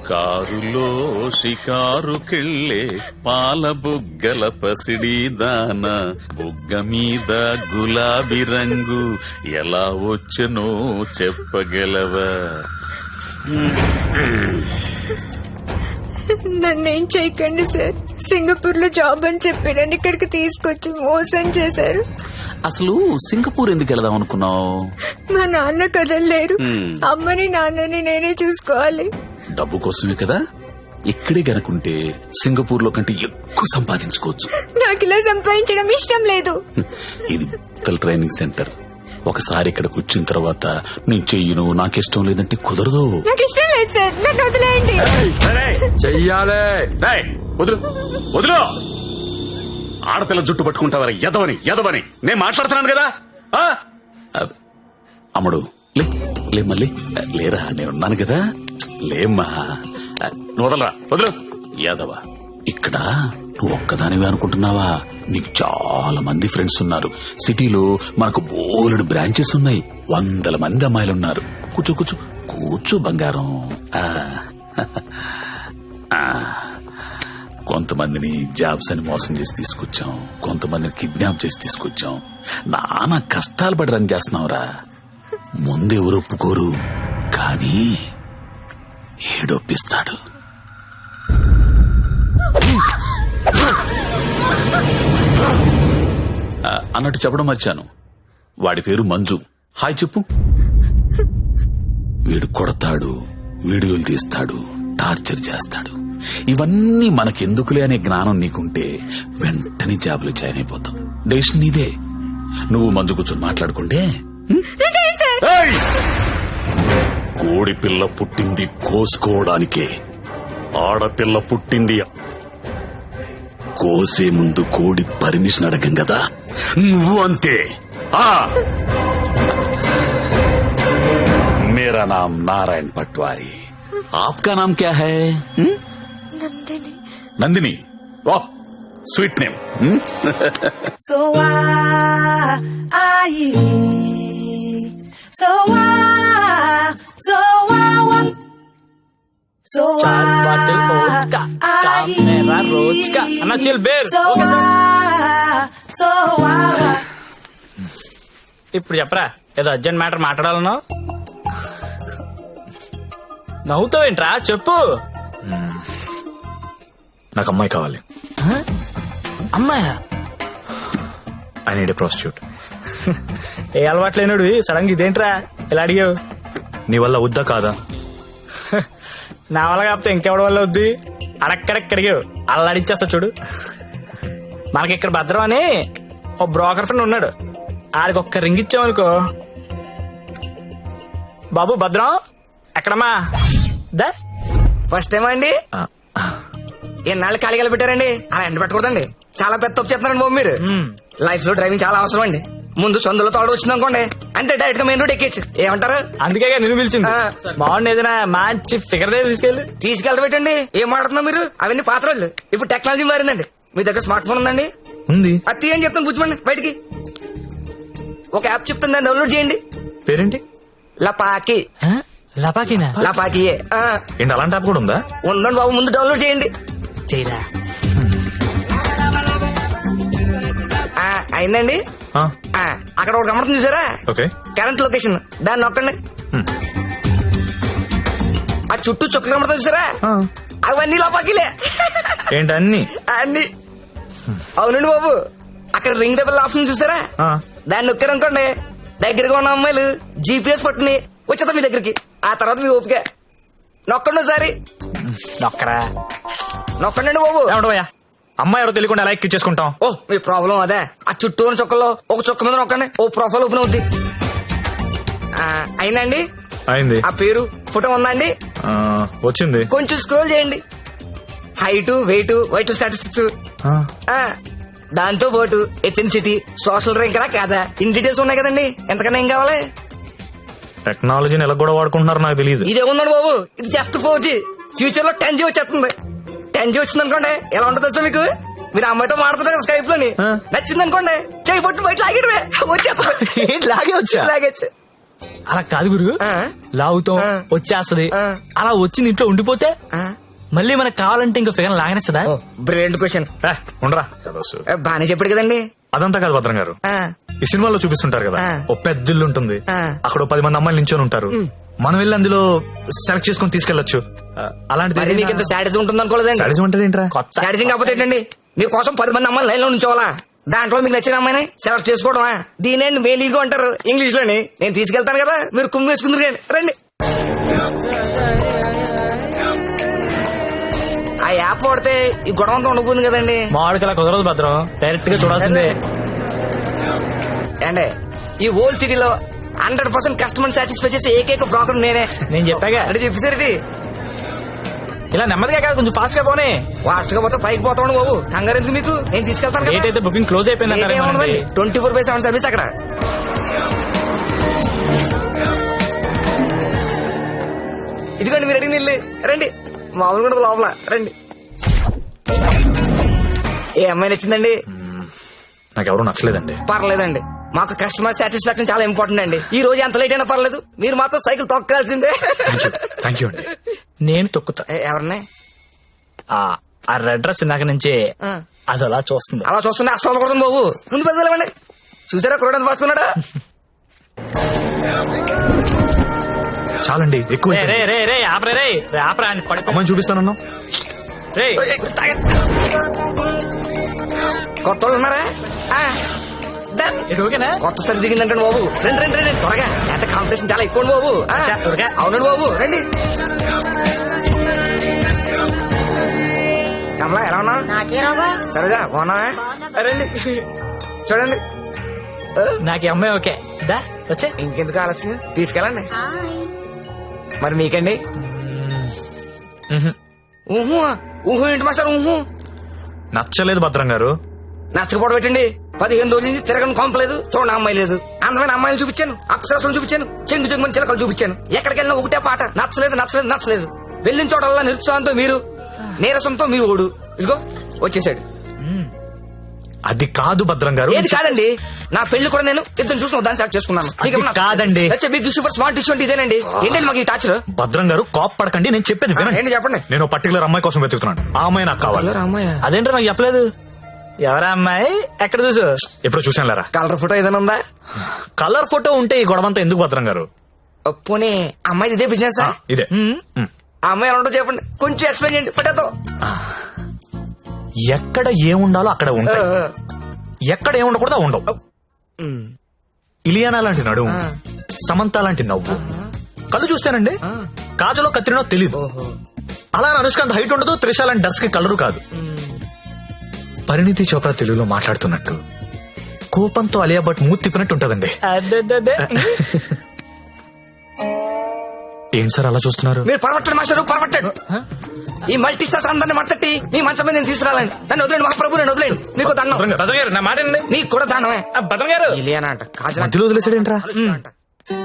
కారులో షికారుకెళ్ళే పాల బుగ్గల పసిడి దాన బుగ్గ మీద గులాబీ రంగు ఎలా వచ్చనో చెప్పగలవా? నన్నేం చేయకండి సార్. సింగపూర్ లో జాబ్ అని చెప్పి నన్ను ఇక్కడికి తీసుకొచ్చి మోసం చేశారు. అసలు సింగపూర్ ఎందుకు వెళదాం అనుకున్నావు? మా నాన్న కదలలేరు. అమ్మని నాన్నని నేనే చూసుకోవాలి. డబ్బు కోసమే కదా. ఇక్కడే గనుకుంటే సింగపూర్ లో కంటే ఎక్కువ సంపాదించుకోవచ్చు. నాకు ఇలా సంపాదించడం ఇష్టం లేదు. ఇది ట్రైనింగ్ సెంటర్. ఒకసారి ఇక్కడ కూర్చున్న తర్వాత నేను చెయ్యను, నాకిష్టం లేదంటే కుదరదు. నాకు ఇష్టం లేదు సార్, నన్ను వదిలేయండి. చెయ్యాలే. వదులు వదులు. ఆడపిల్ల జుట్టు పట్టుకుంటావరా? ఎదవని ఎదవని నేను మాట్లాడుతున్నాను కదా. అమ్ముడు లే మళ్ళీ లేరా, నేనున్నాను కదా. లేమ్మా, వదలరా, వదులు. యాదవా, ఇక్కడ నువ్వు ఒక్కదానివే అనుకుంటున్నావా? నీకు చాలా మంది ఫ్రెండ్స్ ఉన్నారు. సిటీలో మనకు బోలెడు బ్రాంచెస్ ఉన్నాయి. 100 మంది అమ్మాయిలున్నారు. కూర్చో కూర్చో కూర్చో బంగారం. కొంతమందిని జాబ్స్ అని మోసం చేసి తీసుకొచ్చాం, కొంతమందిని కిడ్నాప్ చేసి తీసుకొచ్చాం. నానా కష్టాలు పడి రన్ చేస్తున్నావురా. ముందెవరు ఒప్పుకోరు, కానీ ఏడొప్పిస్తాడు. అన్నట్టు చెప్పడం మర్చాను, వాడి పేరు మంజు. హాయ్ చెప్పు. వీడు కొడతాడు, వీడియోలు తీస్తాడు, టార్చర్ చేస్తాడు. ఇవన్నీ మనకెందుకులే అనే జ్ఞానం నీకుంటే వెంటనే జాబులు జాయిన్ అయిపోతాం. డెసిషన్ నీదే. నువ్వు మందు కూర్చొని మాట్లాడుకుంటే. కోడి పిల్ల పుట్టింది కోసుకోవడానికే, ఆడపిల్ల పుట్టింది కోసే ముందు కోడి పర్మిషన్ అడగం కదా. నువ్వు అంతే. मेरा नाम नारायण पटवारी, आपका नाम क्या है? నందిని. नंदिनी. वाह, स्वीट नेम. So चार बाटल वोडका, काम मेरा रोज का. अन्ना चिल बेर. ఇప్పుడు చెప్పరా, ఏదో అర్జెంట్ మ్యాటర్ మాట్లాడాలన్నావు. నవ్వుతావేంట్రా, చెప్పు. నాకు అమ్మాయి కావాలి. అమ్మాయా? I need a prostitute. ఏ అలవాటు లేనుడు సడన్ గా ఇదేంట్రా ఇలా అడిగావు? నీ వల్ల వద్దా కాదా? నా వల్ల కాకపోతే ఇంకెవడి వల్ల వద్ది? అడక్కడక్కడిగావు, అలా అడిచేస్తా చూడు. మనకి ఇక్కడ భద్రం అని ఓ బ్రోకర్ ఫ్రెండ్ ఉన్నాడు. ఆడికి ఒక్క రింగ్ ఇచ్చామనుకో. బాబు భద్రం ఎక్కడమ్మా? దా. ఫస్ట్ టైం అండి. ఎన్నాళ్ళు ఖాళీగా పెట్టారండి? అలా ఎండ పెట్టకూడదండి. చాలా పెద్ద తప్పు చేస్తున్నారండి బాబు మీరు. లైఫ్ లో డ్రైవింగ్ చాలా అవసరం అండి. ముందు సొందులో తోడు వచ్చింది అనుకోండి, అంటే డైరెక్ట్ గా మెయిన్ రోడ్ ఎక్కేచ్చు. ఏమంటారు? అందుకే నేను పిలిచింది. బాగుంది, ఏదైనా మంచి ఫిగర్ దగ్గర తీసుకెళ్ళబెట్టండి. ఏం మాడుతున్నా మీరు? అవన్నీ పాత రోజులు. ఇప్పుడు టెక్నాలజీ మారిందండి. మీ దగ్గర స్మార్ట్ ఫోన్ ఉందండి? ఉంది. అది తీయండి చెప్తాను, బుజ్జిమండి బయటికి. ఒక యాప్ చెప్తాను, దాన్ని డౌన్లోడ్ చేయండి. పేరేంటి? లపాకి. లపాకినా? లపాకియే. ఏంటి అలాంటి యాప్ కూడా ఉందా? ఉందండి బాబు, ముందు డౌన్లోడ్ చేయండి. చేయరా. అయిందండి. అక్కడ ఒకటి గమనింది చూసారా? ఓకే. కరెంట్ లొకేషన్, దాన్ని నొక్కండి. ఆ చుట్టూ చుక్కలు కనబడతా చూసారా? అవన్నీ లోపాకిలే. ఏంటి అన్ని? అన్ని. అవునండి బాబు, అక్కడ రింగ్ దెబ్బల ఆప్షన్ చూసారా? దాన్ని నొక్కారనుకోండి, దగ్గరగా ఉన్న అమ్మాయిలు జీపీఎస్ పట్టుని వచ్చేద్దాం మీ దగ్గరికి. ఆ తర్వాత మీ ఓపిక. నొక్కండి ఒకసారి. నొక్కరా. నొక్కండి బాబు. ఏమంటావయ్యా, అమ్మాయి ఎవరో తెలియకుండా ఎలా ఎక్కి చేసుకుంటాం? ఓ, మీ ప్రాబ్లం అదే. ఆ చుట్టూ ఉన్న చుక్కల్లో ఒక చుక్క మీద నొక్కండి, ఓ ప్రొఫైల్ ఓపెన్ అవుద్ది. అయిందండి? అయింది. ఆ పేరు ఫోటో ఉందా అండి? వచ్చింది. కొంచెం స్క్రోల్ చేయండి. హైట్, వెయిట్, వైటల్ స్టాటిస్టిక్స్, దాంతో పాటు ఎథెన్సిటీ, సోషల్ ర్యాంక్ రా కాదా, ఇన్ డీటెయిల్స్ ఉన్నాయి కదండి. ఎంతకన్నా ఏం కావాలి? టెక్నాలజీని ఎలా కూడా వాడుకుంటున్నారో నాకు తెలియదు. ఇదే ఉందండి బాబు, ఇది జస్ట్ 4G. ఫ్యూచర్ లో 10G వచ్చేస్తుంది. 10G వచ్చింది అనుకోండి, ఎలా ఉంటుంది సార్ మీకు? మీరు అమ్మాయితో మాడుతున్నారు స్కైప్ లోని, నచ్చింది అనుకోండి, చేయి పట్టు బయట లాగేటమే వచ్చేస్తుంది. లాగే వచ్చా? లాగేచ్చు. అలా కాదు గురు, ఆ. లాగుతాం ఆ. వచ్చేస్తది, ఆ. అలా వచ్చింది ఇంట్లో ఉండిపోతే మళ్ళీ మనకు కావాలంటే ఇంకా ఫిగర్ లాగనేస్తుందా? Brilliant question. ఉండరా బానే చెప్పాడు కదండి. అదంతా కాదు భద్రం గారు, ఆ, ఈ సినిమాలో చూపిస్తుంటారు కదా, ఆ. ఓ పెద్ద ఇల్లు ఉంటుంది, ఆ. అక్కడ ఓ 10 మంది అమ్మాయిలు నించొని ఉంటారు, మనం వెళ్ళి అందులో సెలెక్ట్ చేసుకుని తీసుకెళ్లొచ్చు. మరి మీకు ఇంత సాటిస్ ఉంటుంది అనుకోలేదండి. సాడిజం అంటే ఏంట్రా? కొత్త సాటిసింగ్ కాకపోతే ఏంటండి, మీకోసం 10 మంది అమ్మాయిలు లైన్ లో ఉంచోవాలా, దాంట్లో మీకు నచ్చిన అమ్మాయిని సెలెక్ట్ చేసుకోవడమా? దీనేండి మేలీగో అంటారు ఇంగ్లీష్ లోని. నేను తీసుకెళ్తాను కదా, మీరు కుమ్మి వేసుకుందరు కానీ రండి. ఆ యాప్ వాడితే ఈ గొడవ అంతా ఉండబోతుంది కదండి. మామిడికి అలా కుదరదు భద్రం, డైరెక్ట్ గా చూడాల్సిందే. అండి ఈ ఓల్డ్ సిటీలో 100% కస్టమర్ సాటిస్ఫై చేసే ఏకైక బ్రోకర్ నేనే. నేను చెప్పాగా, అంటే చెప్పేసరికి ఇలా నెమ్మదిగా కాదు, కొంచెం ఫాస్ట్ గా పోనీ. ఫాస్ట్ గా పోతే పైకి పోతాను బాబు, కంగారు ఎందుకు మీకు, నేను తీసుకెళ్తాను డేట్ కదా. అయితే బుకింగ్ క్లోజ్ అయిపోయింది 24/7 సర్వీస్ అక్కడ. ఇదిగోండి మీరు అడిగిన ఇల్లు, రండి. మామూలు కూడా లోపల రండి. ఏ అమ్మాయి నచ్చిందండి? నాకు ఎవరు నచ్చలేదండి. పర్లేదండి, మాకు కస్టమర్ సాటిస్ఫాక్షన్ చాలా ఇంపార్టెంట్ అండి. ఈ రోజు ఎంత లేట్ అయినా పర్లేదు, మీరు మాత్రం సైకిల్ తొక్కాల్సిందే. థ్యాంక్ యూ అండి. నేను తొక్కుతా. ఎవరిని? ఆ రెడ్ డ్రెస్ ఇందాక నుంచి ఆ. అది అలా చూస్తుంది. అలా చూస్తున్నా అసలు కొడుతుంది బాబు, ముందు పెద్దలేమండి. చూసారా కురడానికి పాసుకున్నాడా? చాలండి, ఎక్కువ రే రే రే రే ఆపరే రే రే ఆపరా అని పడిపో. అమ్మాయిని చూపిస్తానన్నా. రే కొత్త వాళ్ళు ఉన్నారా? ఆ, done. ఇది ఓకేనా? కొత్త సరి దిగిందంటే బాబు, రండి రండి రండి త్వరగా, ఎంత కాంపిటీషన్ చాలా ఎక్కువ బాబు. ఆ, అచ్చా, త్వరగా. అవునండి బాబు, రండి. కమలా ఎలా ఉన్నా? సరేగా బాగున్నా? రండి చూడండి. నాకు ఈ అమ్మాయి ఓకే, దా వచ్చే. ఇంకెందుకు ఆలస్యం, తీసుకెళ్ళండి. మరి మీకండి? ఊహు ఊహు ఏంటి మాస్టర్? ఊహు నచ్చలేదు భద్రం గారు. నచ్చకపోవడం పెట్టండి. 15 రోజుల నుంచి తిరగని కొంపలేదు, చూడండి అమ్మాయి లేదు. అందమైన అమ్మాయిలు చూపించాను, అప్సరసలు చూపించాను, చెంగు చెంగుని చిలకలు చూపించాను. ఎక్కడికి వెళ్ళినా ఒకటే పాట, నచ్చలేదు నచ్చలేదు నచ్చలేదు. వెళ్ళిన చోటల్లా నిరుత్సాహంతో మీరు, నీరసంతో మీ ఓడు. ఇదిగో వచ్చేసాడు. అది కాదు భద్రం గారు. ఏది కాదండి, నా పెళ్లి కూడా నేను ఇద్దరు చూసిన దాన్ని సెలెక్ట్ చేసుకున్నాను. అది కాదండి. బిగ్ సూపర్ స్మార్ట్ ఇష్యూ అంటే ఇదేనండి. ఏంటండి మాకు ఈ టాచర్? భద్రం గారు కాప్ పడకండి, నేను చెప్పేది వినండి. ఏంటి చెప్పండి. నేను పర్టికులర్ అమ్మాయి కోసం వెతుకుతున్నాను, ఆ అమ్మాయి నాకు కావాలి. రామయ్య అదేంటో నాకు చెప్పలేదు. ఎవరా అమ్మాయి, ఎక్కడ చూసు? ఎప్పుడు చూసాను లేరా. కలర్ ఫోటో ఏదైనా ఉందా? కలర్ ఫోటో ఉంటే ఈ గొడవంతా ఎందుకు భద్రం గారు? పోనీ అమ్మాయి ఇదే బిజినెస్? ఇదే. ఆ అమ్మాయి ఎలా ఉంటుందో చెప్పండి, కొంచెం ఎక్స్ప్లెయిన్ చేయండి ఫోటోతో. ఎక్కడ ఏముండాలో అక్కడ ఉంటాయి, ఎక్కడ ఏముండకూడదు ఉండవు. ఇలియానా లాంటి నడుము, సమంత లాంటి నవ్వు, కళ్ళు చూస్తానండి కాజలో కత్తిరినో తెలీదు. అలా అనుష్కాంత్ హైట్ ఉండదు, త్రిష లాంటి డ్రెస్ కి కలరు కాదు. పరిణితి చోప్రా తెలుగులో మాట్లాడుతున్నట్టు, కోపంతో అలియా భట్ మూతి తిప్పినట్టు ఉంటదండి. అదే ఏం సార్ అలా చూస్తున్నారు? మీరు పరమట్టండి మాస్టర్, పరమట్టండి. ఈ మల్టీ స్టార్స్ అందరిని మట్టట్టి మీ మంచం మీద నేను తీసుకురాలండి. నన్ను వదిలేండి మహాప్రభు, నేను వదిలేండి. మీకు దండం. భద్రం గారు నా మాట అండి. నీకు కూడా దానమే. భద్రం గారు ఇలియానా అంట, కాజల్ మధ్యలో వదిలేసాడేంట్రా? అంట.